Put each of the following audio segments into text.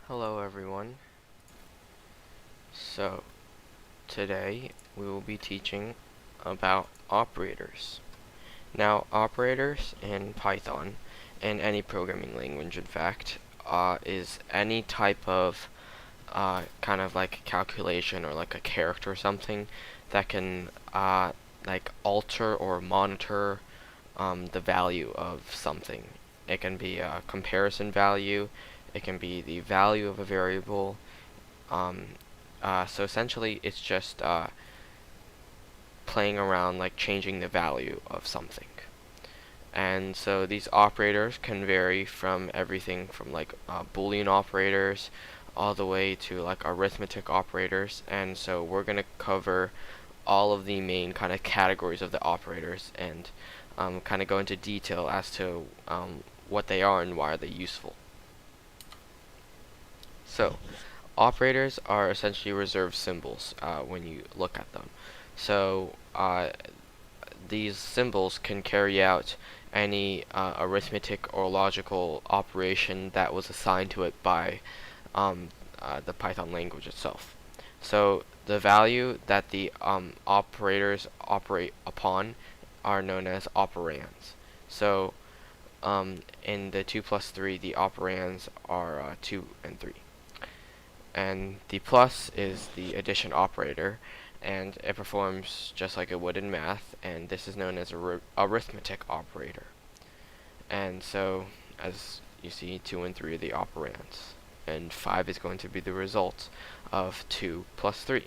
Hello everyone. So today we will be teaching about operators. Now operators in Python, and any programming language in fact, is any type of kind of like a calculation or like a character or something that can like alter or monitor the value of something. It can be a comparison value, it can be the value of a variable. Um, so essentially, it's just playing around, like changing the value of something. And so these operators can vary from everything from like Boolean operators all the way to like arithmetic operators, and so we're going to cover all of the main kind of categories of the operators and kind of go into detail as to what they are and why are they useful. So operators are essentially reserved symbols when you look at them. So these symbols can carry out any arithmetic or logical operation that was assigned to it by the Python language itself. So the value that the operators operate upon are known as operands. So in the 2 plus 3, the operands are 2 and 3. And the plus is the addition operator, and it performs just like it would in math, and this is known as a arithmetic operator. And so, as you see, 2 and 3 are the operands, and 5 is going to be the result of 2 plus 3.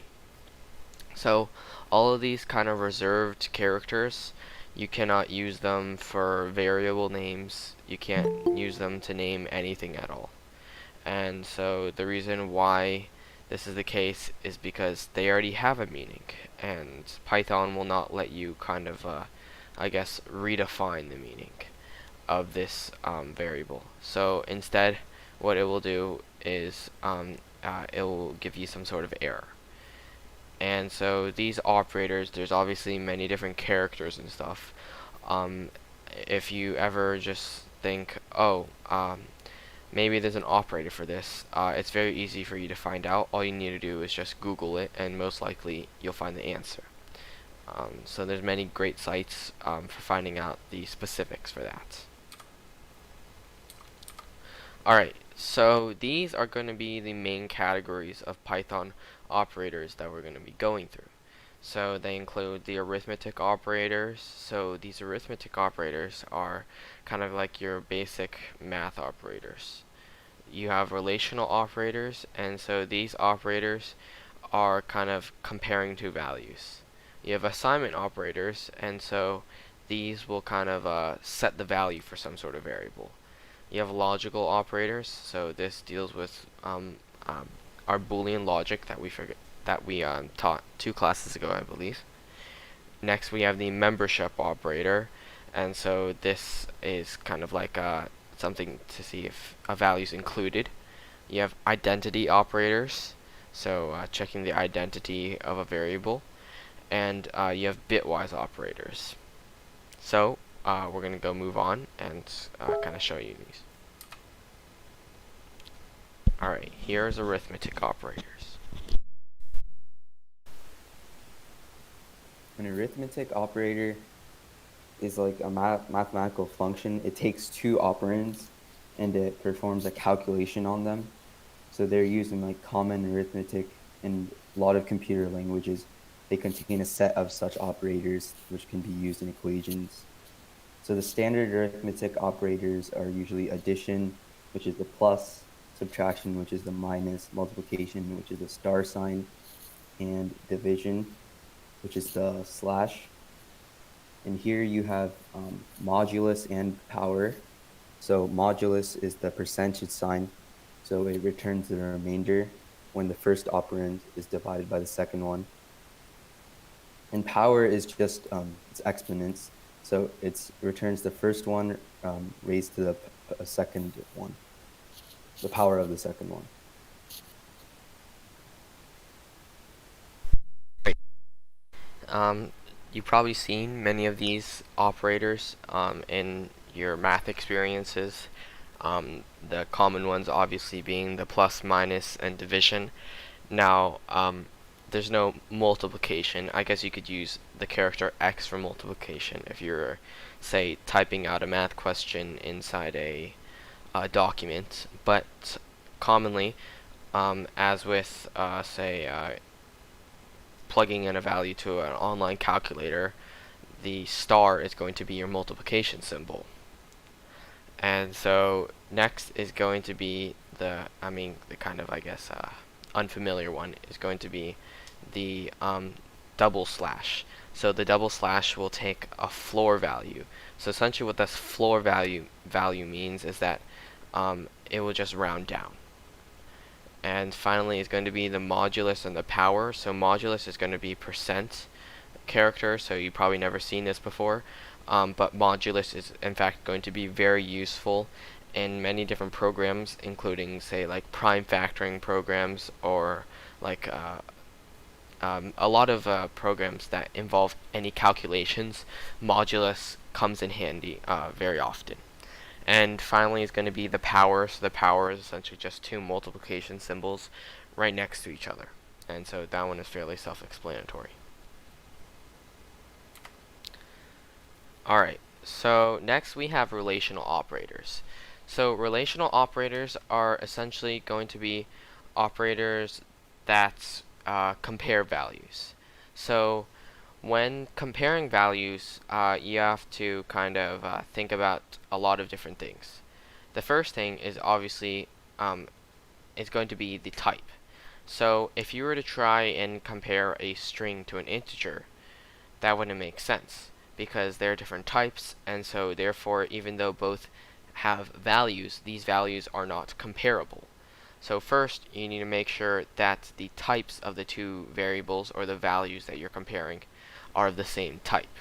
So, all of these kind of reserved characters, you cannot use them for variable names, you can't use them to name anything at all. And so the reason why this is the case is because they already have a meaning, and Python will not let you kind of, I guess, redefine the meaning of this variable. So instead, what it will do is it will give you some sort of error. And so these operators, there's obviously many different characters and stuff. If you ever just think, oh, maybe there's an operator for this, it's very easy for you to find out. All you need to do is just Google it, and most likely you'll find the answer. So there's many great sites for finding out the specifics for that. Alright, so these are going to be the main categories of Python operators that we're going to be going through. So they include the arithmetic operators. So these arithmetic operators are kind of like your basic math operators. You have relational operators, and so these operators are kind of comparing two values. You have assignment operators, and so these will kind of set the value for some sort of variable. You have logical operators, so this deals with our Boolean logic that we taught 2 classes ago, I believe. Next, we have the membership operator, and so this is kind of like something to see if a value is included. You have identity operators, so checking the identity of a variable, and you have bitwise operators. So we're going to go move on and kind of show you these. Alright, here's arithmetic operators. An arithmetic operator is like a mathematical function. It takes 2 operands and it performs a calculation on them. So they're used in like common arithmetic and a lot of computer languages. They contain a set of such operators which can be used in equations. So the standard arithmetic operators are usually addition, which is the plus, subtraction, which is the minus, multiplication, which is the star sign, and division, which is the slash. And here you have modulus and power. So modulus is the percentage sign, so it returns the remainder when the first operand is divided by the second one. And power is just its exponents, so it returns the first one raised to the second one, the power of the second one. You've probably seen many of these operators in your math experiences. The common ones obviously being the plus, minus, and division. Now, there's no multiplication. I guess you could use the character X for multiplication if you're, say, typing out a math question inside a document. But commonly, as with, say, plugging in a value to an online calculator, the star is going to be your multiplication symbol. And so next is going to be the kind of, I guess, unfamiliar one is going to be the double slash. So the double slash will take a floor value. So essentially what this floor value means is that it will just round down. and finally is going to be the modulus and the power. So modulus is going to be percent character, so you've probably never seen this before, but modulus is in fact going to be very useful in many different programs, including say like prime factoring programs, or like a lot of programs that involve any calculations. Modulus comes in handy very often. And finally is going to be the power. So the power is essentially just two multiplication symbols right next to each other. And so that one is fairly self-explanatory. Alright, so next we have relational operators. So relational operators are essentially going to be operators that compare values. So when comparing values, you have to kind of think about a lot of different things. The first thing is obviously is going to be the type. So if you were to try and compare a string to an integer, that wouldn't make sense, because there are different types, and so therefore even though both have values, these values are not comparable. So first you need to make sure that the types of the two variables or the values that you're comparing are of the same type.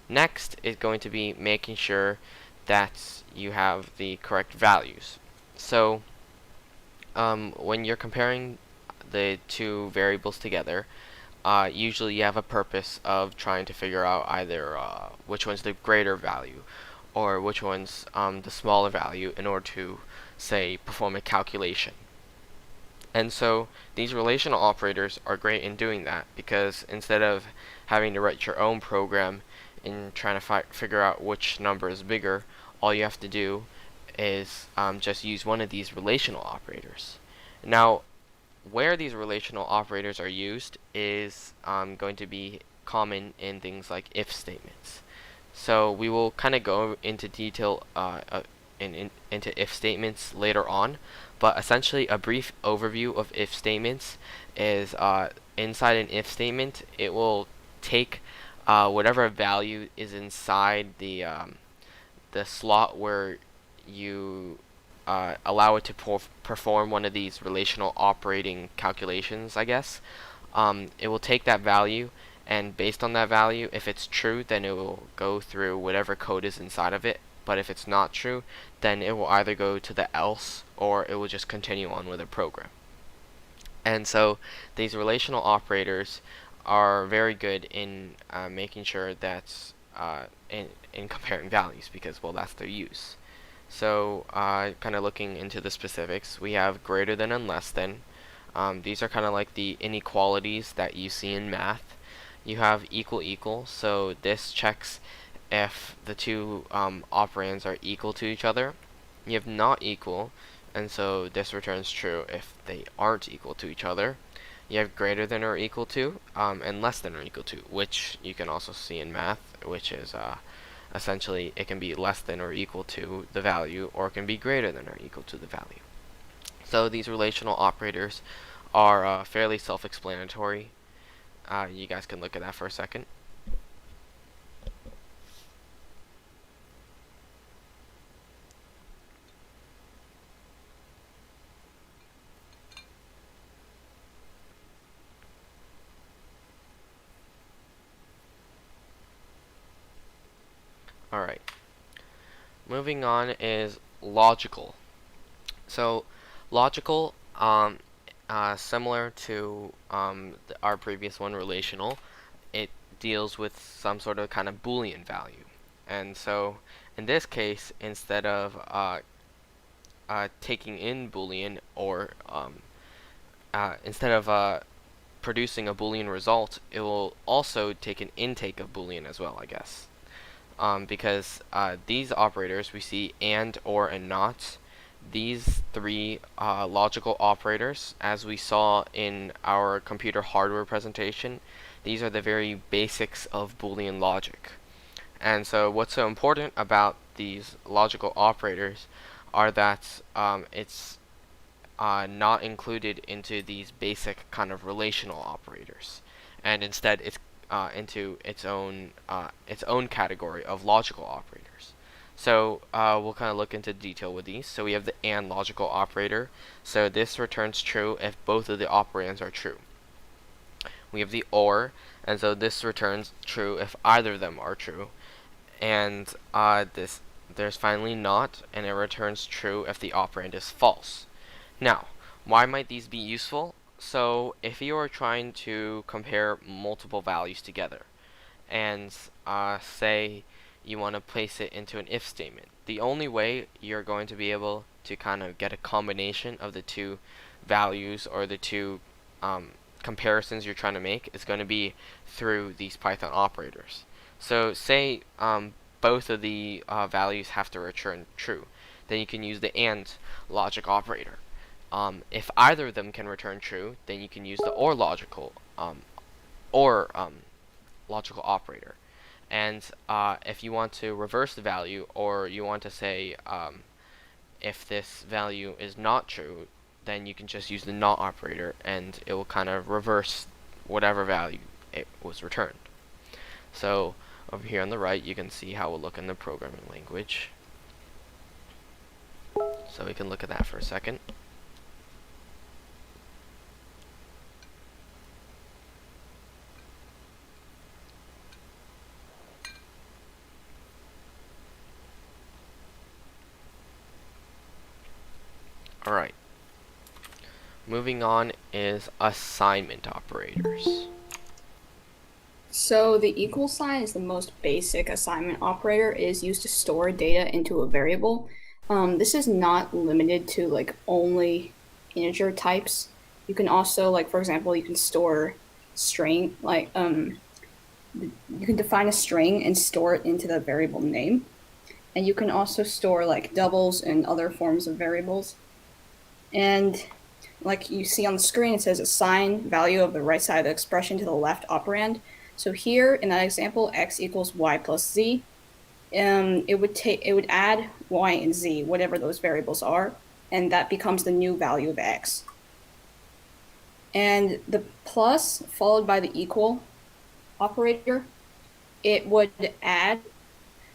Next is going to be making sure that you have the correct values. So when you're comparing the two variables together, usually you have a purpose of trying to figure out either which one's the greater value or which one's the smaller value in order to, say, perform a calculation. And so these relational operators are great in doing that, because instead of having to write your own program and trying to figure out which number is bigger, all you have to do is just use one of these relational operators. Now, where these relational operators are used is going to be common in things like if statements. So we will kind of go into detail into if statements later on, but essentially a brief overview of if statements is inside an if statement, it will take whatever value is inside the slot where you allow it to perform one of these relational operating calculations, I guess. It will take that value, and based on that value, if it's true, then it will go through whatever code is inside of it. But if it's not true, then it will either go to the else, or it will just continue on with the program. And so these relational operators are very good in making sure that in comparing values, because, well, that's their use. So kind of looking into the specifics, we have greater than and less than. These are kind of like the inequalities that you see in math. You have equal equal, so this checks if the two operands are equal to each other. You have not equal, and so this returns true if they aren't equal to each other. You have greater than or equal to, and less than or equal to, which you can also see in math, which is essentially it can be less than or equal to the value, or it can be greater than or equal to the value. So these relational operators are fairly self-explanatory. You guys can look at that for a second. Alright. Moving on is logical. So logical, similar to our previous one, relational, it deals with some sort of kind of Boolean value. And so in this case, instead of taking in Boolean, or instead of producing a Boolean result, it will also take an intake of Boolean as well, I guess. Because these operators, we see and, or, and not. These three logical operators, as we saw in our computer hardware presentation, these are the very basics of Boolean logic. And so what's so important about these logical operators are that it's not included into these basic kind of relational operators, and instead it's into its own category of logical operators. So we'll kind of look into detail with these. So we have the AND logical operator. So this returns true if both of the operands are true. We have the OR, and so this returns true if either of them are true. And there's finally NOT, and it returns true if the operand is false. Now, why might these be useful? So if you are trying to compare multiple values together, and say you want to place it into an if statement, the only way you're going to be able to kind of get a combination of the two values or the two comparisons you're trying to make is going to be through these Python operators. So say both of the values have to return true, then you can use the AND logic operator. If either of them can return true, then you can use the OR logical operator. And if you want to reverse the value, or you want to say if this value is not true, then you can just use the NOT operator, and it will kind of reverse whatever value it was returned. So over here on the right, you can see how it will look in the programming language. So we can look at that for a second. Alright. Moving on is assignment operators. So the equal sign is the most basic assignment operator. It is used to store data into a variable. This is not limited to like only integer types. You can also, like, for example, you can store string, like you can define a string and store it into the variable name. And you can also store like doubles and other forms of variables. And like you see on the screen, it says assign value of the right side of the expression to the left operand. So here in that example, x equals y plus z. It would add y and z, whatever those variables are, and that becomes the new value of x. And the plus followed by the equal operator, it would add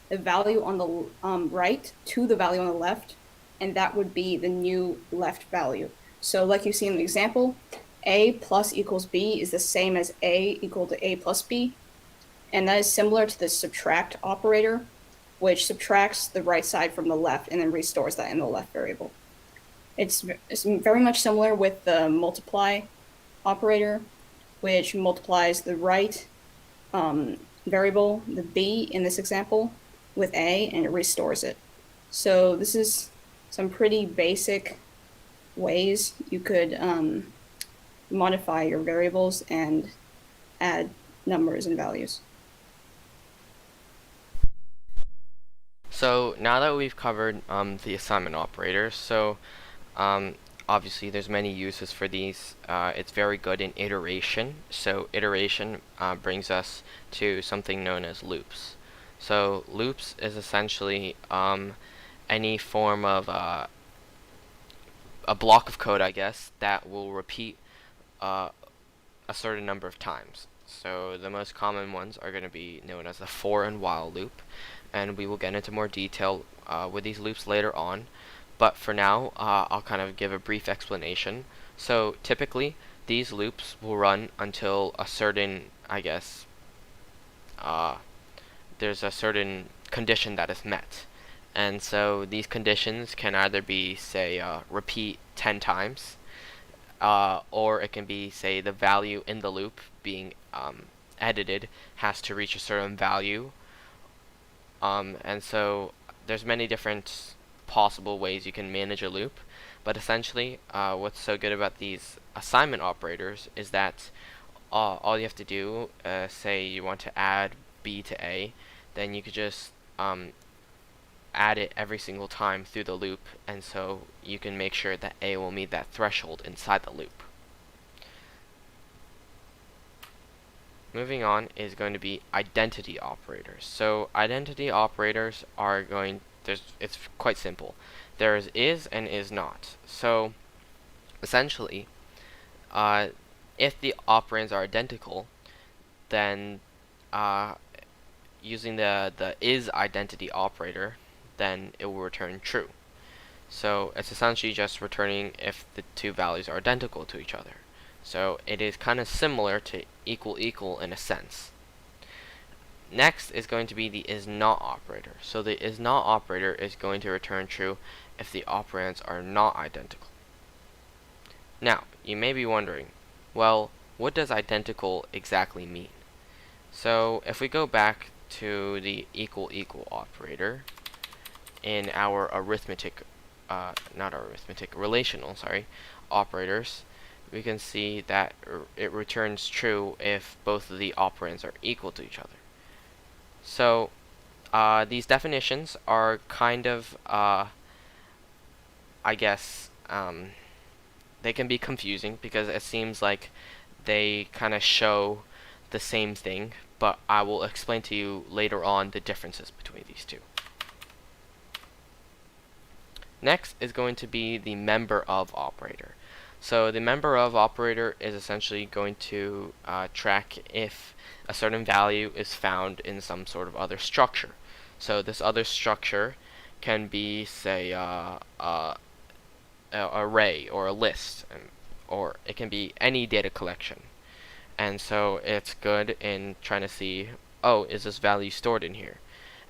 the value on the right to the value on the left, and that would be the new left value. So like you see in the example, a plus equals b is the same as a equal to a plus b, and that is similar to the subtract operator, which subtracts the right side from the left and then restores that in the left variable. It's very much similar with the multiply operator, which multiplies the right variable, the b in this example, with a, and it restores it. So this is some pretty basic ways you could modify your variables and add numbers and values. So now that we've covered the assignment operators, so obviously there's many uses for these. It's very good in iteration. So iteration brings us to something known as loops. So loops is essentially any form of a block of code, I guess, that will repeat a certain number of times. So the most common ones are going to be known as the for and while loop, and we will get into more detail with these loops later on. But for now, I'll kind of give a brief explanation. So typically, these loops will run until a certain, I guess, there's a certain condition that is met. And so these conditions can either be, say, repeat 10 times, or it can be, say, the value in the loop being edited has to reach a certain value. And so there's many different possible ways you can manage a loop, but essentially what's so good about these assignment operators is that all you have to do, say you want to add b to a, then you could just add it every single time through the loop, and so you can make sure that a will meet that threshold inside the loop. Moving on is going to be identity operators. So identity operators are it's quite simple. There is and is not. So essentially, if the operands are identical, then using the is identity operator, then it will return true. So it's essentially just returning if the two values are identical to each other. So it is kind of similar to equal equal in a sense. Next is going to be the is not operator. So the is not operator is going to return true if the operands are not identical. Now, you may be wondering, well, what does identical exactly mean? So if we go back to the equal equal operator in our relational, operators, we can see that it returns true if both of the operands are equal to each other. So these definitions are kind of, I guess, they can be confusing because it seems like they kind of show the same thing, but I will explain to you later on the differences between these two. Next is going to be the member of operator. So the member of operator is essentially going to track if a certain value is found in some sort of other structure. So this other structure can be, say, a array or a list, or it can be any data collection. And so it's good in trying to see, oh, is this value stored in here?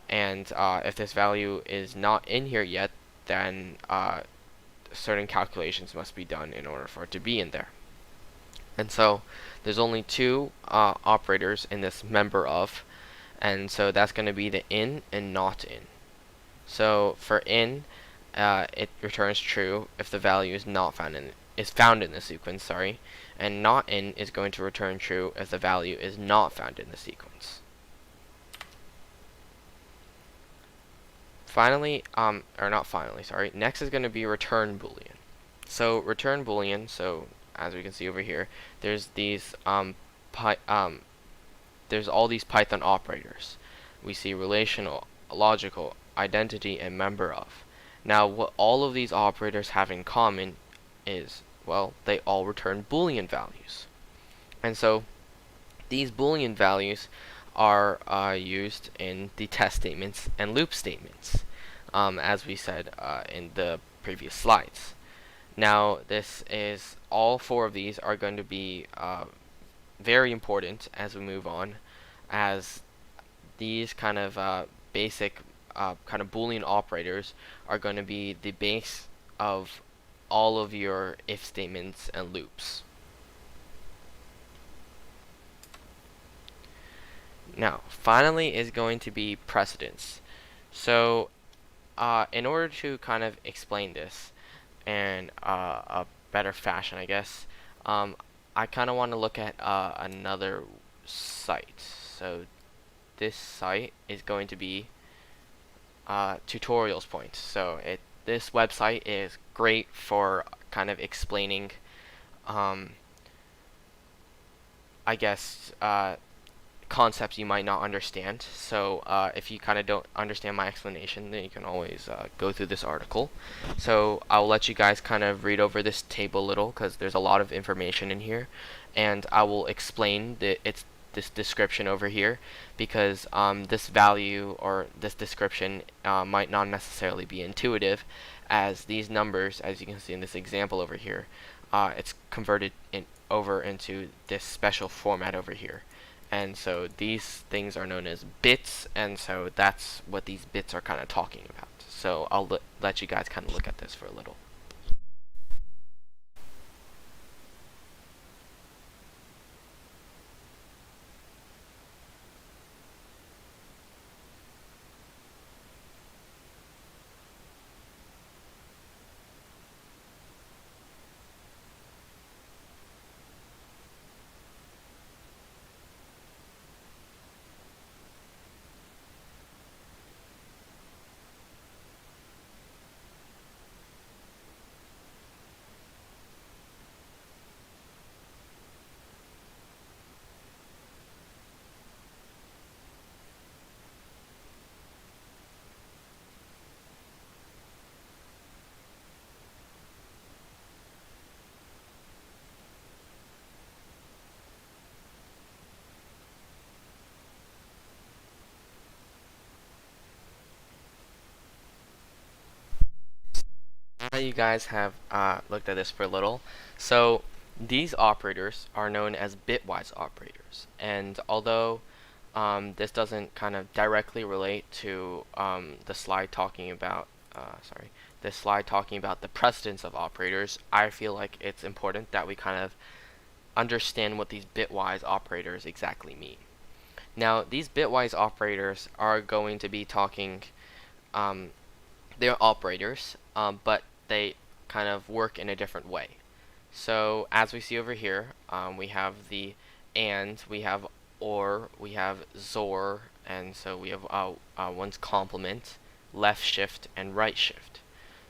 And if this value is not in here yet, then certain calculations must be done in order for it to be in there. And so there's only two operators in this member of, and so that's going to be the in and not in. So for in, it returns true if the value is not found in the sequence, and not in is going to return true if the value is not found in the sequence. Next is going to be return boolean. So return boolean, so as we can see over here, there's these there's all these Python operators. We see relational, logical, identity, and member of. Now what all of these operators have in common is, well, they all return boolean values. And so these boolean values are used in the test statements and loop statements, as we said in the previous slides. Now all four of these are going to be very important as we move on, as these kind of basic kind of boolean operators are going to be the base of all of your if statements and loops. Now, finally is going to be precedence. So, in order to kind of explain this in a better fashion, I guess, I kind of want to look at another site. So, this site is going to be tutorials point. So, this website is great for kind of explaining, I guess, concepts you might not understand. So if you kind of don't understand my explanation, then you can always go through this article. So I'll let you guys kind of read over this table a little, because there's a lot of information in here, and I will explain this description over here, because this value or this description might not necessarily be intuitive, as these numbers, as you can see in this example over here, it's converted over into this special format over here. And so these things are known as bits, and so that's what these bits are kind of talking about. So I'll let you guys kind of look at this for a little. You guys have looked at this for a little. So these operators are known as bitwise operators, and although this doesn't kind of directly relate to the slide talking about this slide talking about the precedence of operators, I feel like it's important that we kind of understand what these bitwise operators exactly mean. Now, these bitwise operators are going to be talking, they're operators, but they kind of work in a different way. So, as we see over here, we have the and, we have or, we have XOR, and so we have one's complement, left shift, and right shift.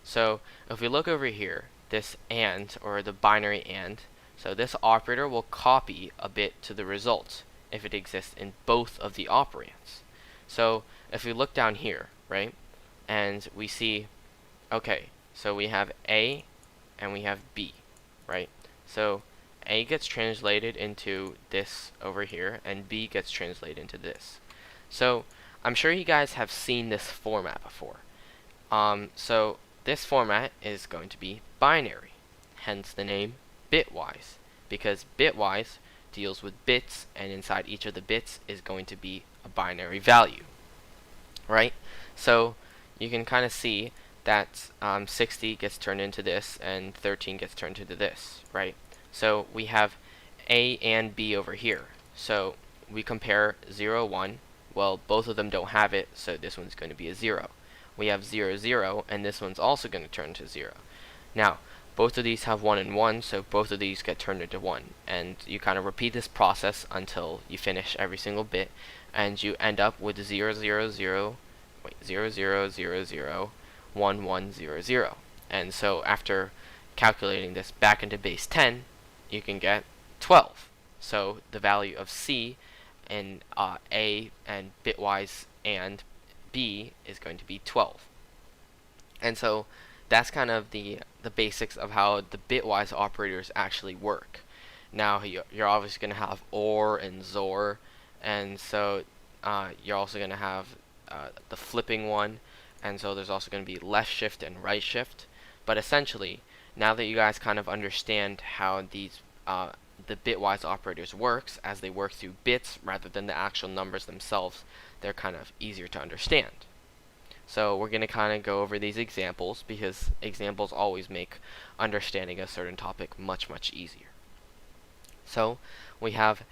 So, if we look over here, this and, or the binary and, so this operator will copy a bit to the result if it exists in both of the operands. So if we look down here, right, and we see, okay, so we have A and we have B, right? So A gets translated into this over here, and B gets translated into this. So I'm sure you guys have seen this format before. So this format is going to be binary, hence the name bitwise, because bitwise deals with bits, and inside each of the bits is going to be a binary value, right? So you can kind of see that 60 gets turned into this, and 13 gets turned into this, right? So we have A and B over here. So we compare 0, 1. Well, both of them don't have it, so this one's going to be a 0. We have 0, 0, and this one's also going to turn to 0. Now, both of these have 1 and 1, so both of these get turned into 1. And you kind of repeat this process until you finish every single bit, and you end up with 0, 0, 0, 0, 0, 0, 0, 1, 1, 0, 0. And so after calculating this back into base 10, you can get 12. So the value of C in A and bitwise and B is going to be 12. And so that's kind of the basics of how the bitwise operators actually work. Now you're obviously going to have OR and XOR, and so you're also going to have the flipping one, and so there's also going to be left shift and right shift. But essentially, now that you guys kind of understand how these the bitwise operators works, as they work through bits rather than the actual numbers themselves, they're kind of easier to understand. So we're going to kind of go over these examples, because examples always make understanding a certain topic much, much easier. So we have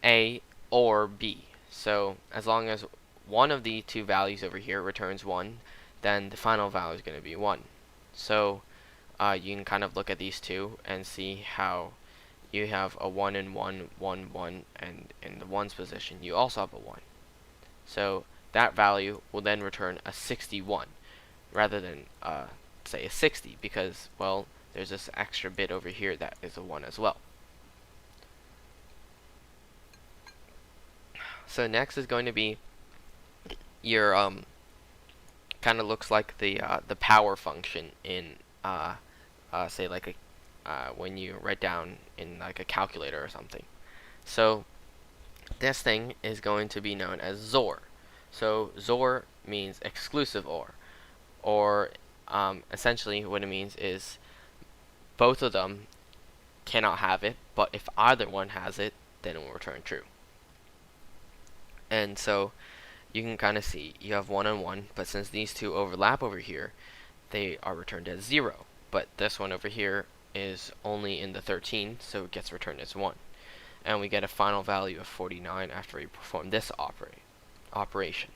A or B. So as long as one of the two values over here returns 1, then the final value is going to be 1. So you can kind of look at these two and see how you have a 1 and 1, 1, 1, and in the 1's position you also have a 1. So that value will then return a 61 rather than say a 60, because, well, there's this extra bit over here that is a 1 as well. So next is going to be your kind of looks like the power function in say like a when you write down in like a calculator or something. So this thing is going to be known as XOR. So XOR means exclusive or essentially what it means is both of them cannot have it, but if either one has it, then it will return true. And so you can kind of see you have 1 and 1, but since these two overlap over here, they are returned as 0. But this one over here is only in the 13, so it gets returned as 1. And we get a final value of 49 after we perform this operation.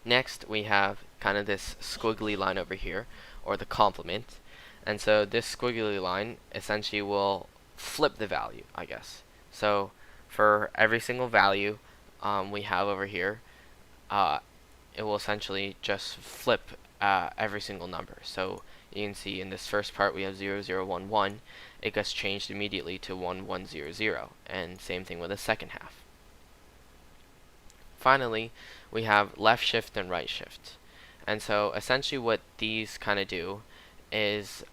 Next, we have kind of this squiggly line over here, or the complement. And so this squiggly line essentially will flip the value, I guess. So for every single value we have over here, it will essentially just flip every single number. So you can see in this first part we have 0, 0, 1, 1. It gets changed immediately to 1, 1, 0, 0. And same thing with the second half. Finally, we have left shift and right shift. And so essentially what these kind of do is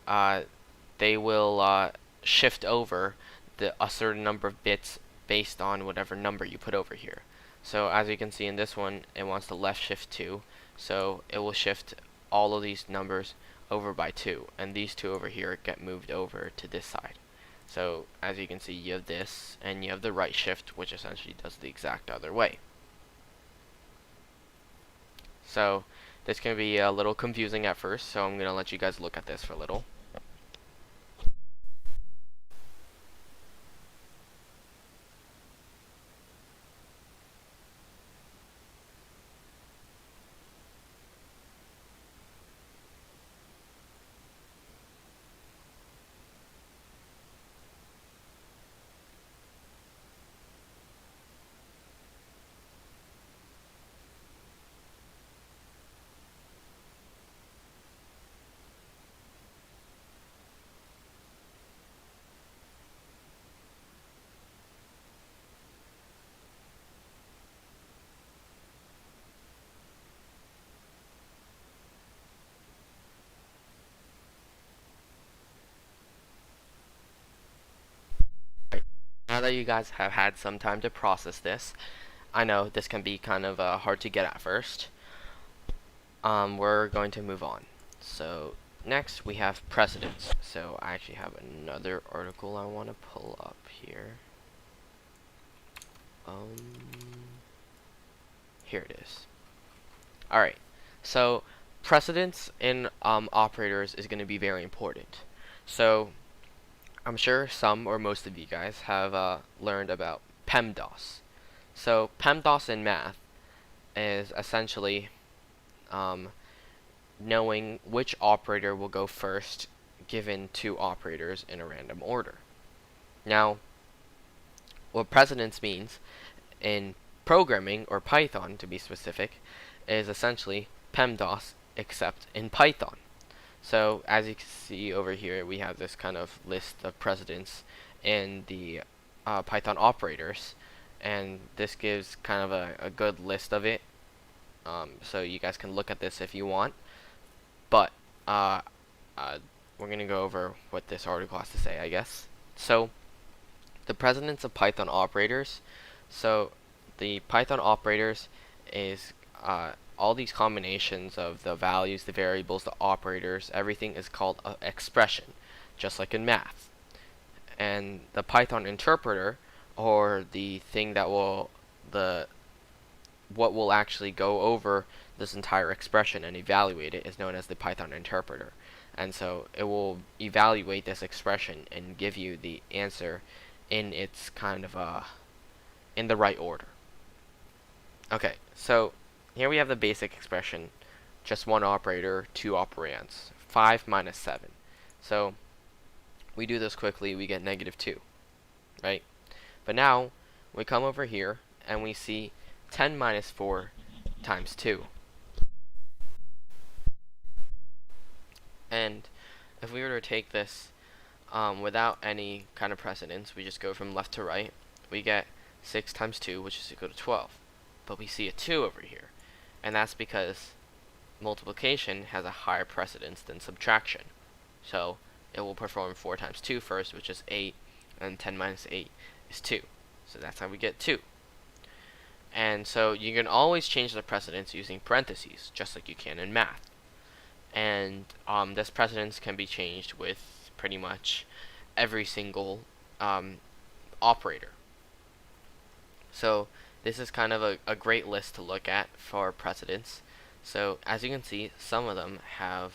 they will shift over a certain number of bits based on whatever number you put over here. So as you can see in this one, it wants to left shift 2, so it will shift all of these numbers over by 2, and these two over here get moved over to this side. So as you can see, you have this, and you have the right shift, which essentially does the exact other way. So this can be a little confusing at first, so I'm going to let you guys look at this for a little. Now that you guys have had some time to process this, I know this can be kind of hard to get at first. We're going to move on. So next we have precedence. So I actually have another article I want to pull up here. Here it is. Alright, so precedence in operators is going to be very important. So I'm sure some or most of you guys have learned about PEMDAS. So PEMDAS in math is essentially knowing which operator will go first given two operators in a random order. Now, what precedence means in programming, or Python to be specific, is essentially PEMDAS except in Python. So as you can see over here, we have this kind of list of precedence in the Python operators, and this gives kind of a good list of it. So you guys can look at this if you want, but we're going to go over what this article has to say, I guess. So the precedence of Python operators. So the Python operators is all these combinations of the values, the variables, the operators, everything is called an expression, just like in math. And the Python interpreter, or the thing that will what will actually go over this entire expression and evaluate it, is known as the Python interpreter. And so it will evaluate this expression and give you the answer in its kind of in the right order. Okay, so here we have the basic expression, just one operator, two operands, 5 minus 7. So we do this quickly, we get -2, right? But now we come over here and we see 10 minus 4 times 2. And if we were to take this without any kind of precedence, we just go from left to right, we get 6 times 2, which is equal to 12. But we see a 2 over here, and that's because multiplication has a higher precedence than subtraction. So it will perform 4 times 2 first, which is 8, and 10 minus 8 is 2. So that's how we get 2. And so you can always change the precedence using parentheses, just like you can in math. And this precedence can be changed with pretty much every single operator. So this is kind of a great list to look at for precedence. So as you can see, some of them have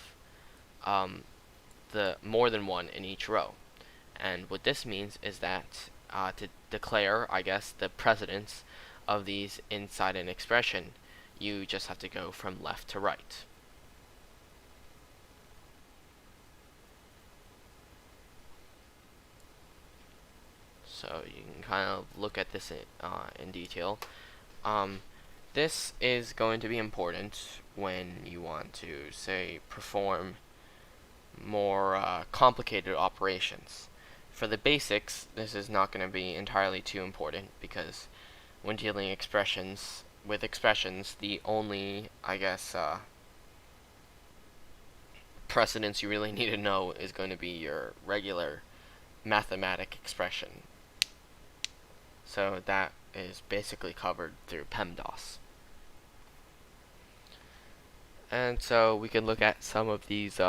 the more than one in each row. And what this means is that to declare, I guess, the precedence of these inside an expression, you just have to go from left to right. So you can kind of look at this in detail. This is going to be important when you want to, say, perform more complicated operations. For the basics, this is not going to be entirely too important, because when dealing with expressions, the only, I guess, precedence you really need to know is going to be your regular mathematic expression. So that is basically covered through PEMDAS. And so we can look at some of these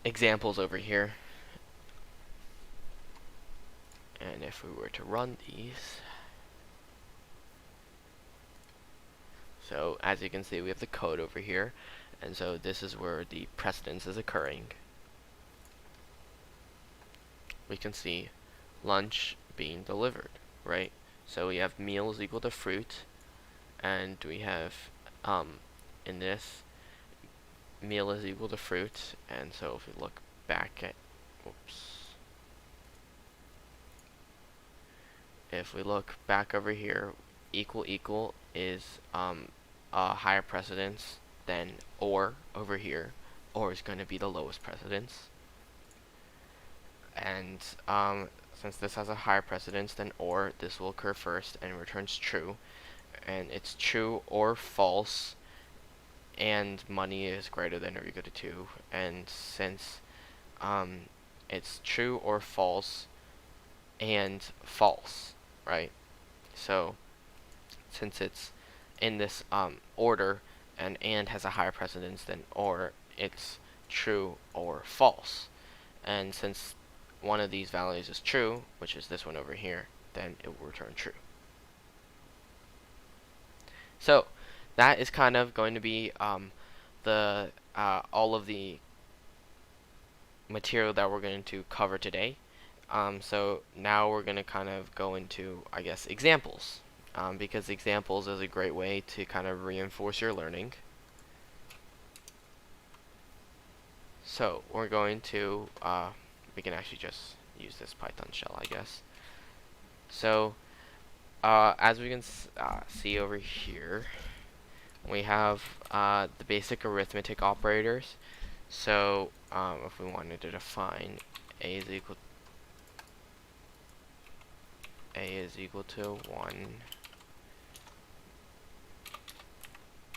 examples over here. And if we were to run these, so as you can see, we have the code over here, and so this is where the precedence is occurring. We can see lunch being delivered, right? So we have meal is equal to fruit, and we have in this, meal is equal to fruit, and so if we look back at, if we look back over here, equal is a higher precedence than or over here. Or is going to be the lowest precedence. And since this has a higher precedence than or, this will occur first and returns true. And it's true or false, and money is greater than or equal to 2. And since it's true or false and false, right? So since it's in this order, and has a higher precedence than or, it's true or false. And since one of these values is true, which is this one over here, then it will return true. So that is kind of going to be all of the material that we're going to cover today. So now we're going to kind of go into, I guess, examples, because examples is a great way to kind of reinforce your learning. So we're going to, we can actually just use this Python shell, I guess. So as we can see over here, we have the basic arithmetic operators. So if we wanted to define a is equal to 1,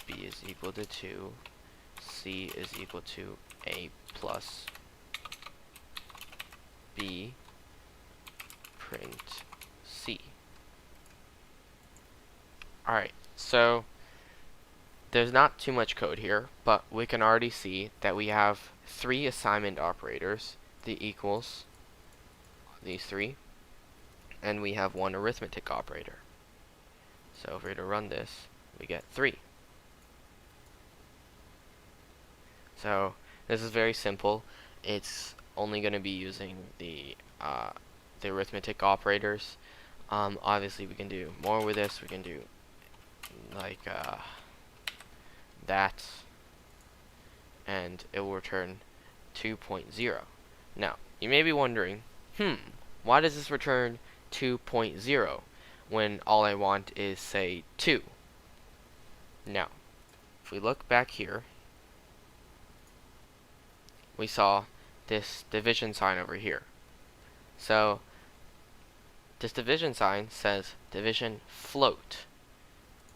b is equal to 2, c is equal to a plus b, print c. Alright, so there's not too much code here, but we can already see that we have 3 assignment operators, the equals, these 3, and we have 1 arithmetic operator. So if we were to run this, we get 3. So this is very simple. It's only going to be using the arithmetic operators. Obviously we can do more with this. We can do like that, and it will return 2.0. Now you may be wondering, why does this return 2.0 when all I want is, say, 2? Now if we look back here, we saw this division sign over here. So this division sign says division float.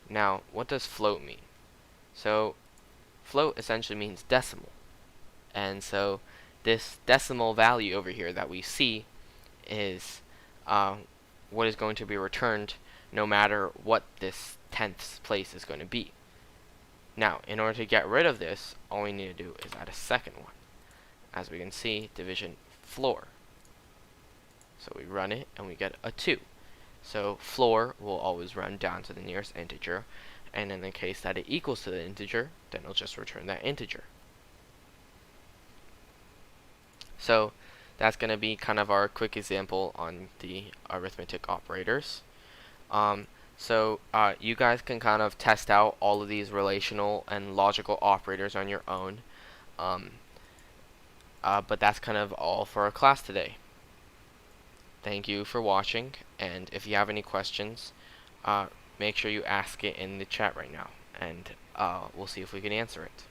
Now what does float mean? So float essentially means decimal, and so this decimal value over here that we see is what is going to be returned no matter what this 10th place is going to be. Now in order to get rid of this, all we need to do is add a second one. As we can see, division floor. So we run it and we get a 2. So floor will always run down to the nearest integer, and in the case that it equals to the integer, then it'll just return that integer. So that's going to be kind of our quick example on the arithmetic operators. So you guys can kind of test out all of these relational and logical operators on your own. But that's kind of all for our class today. Thank you for watching, and if you have any questions, make sure you ask it in the chat right now, and we'll see if we can answer it.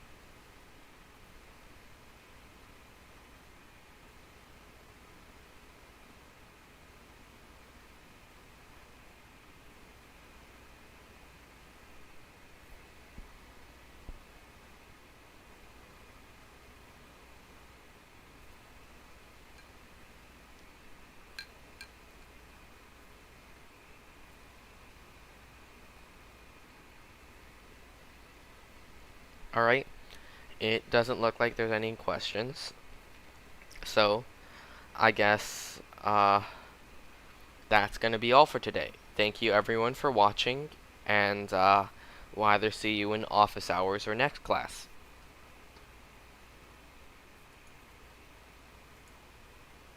Alright, it doesn't look like there's any questions. So, I guess that's going to be all for today. Thank you everyone for watching, and we'll either see you in office hours or next class.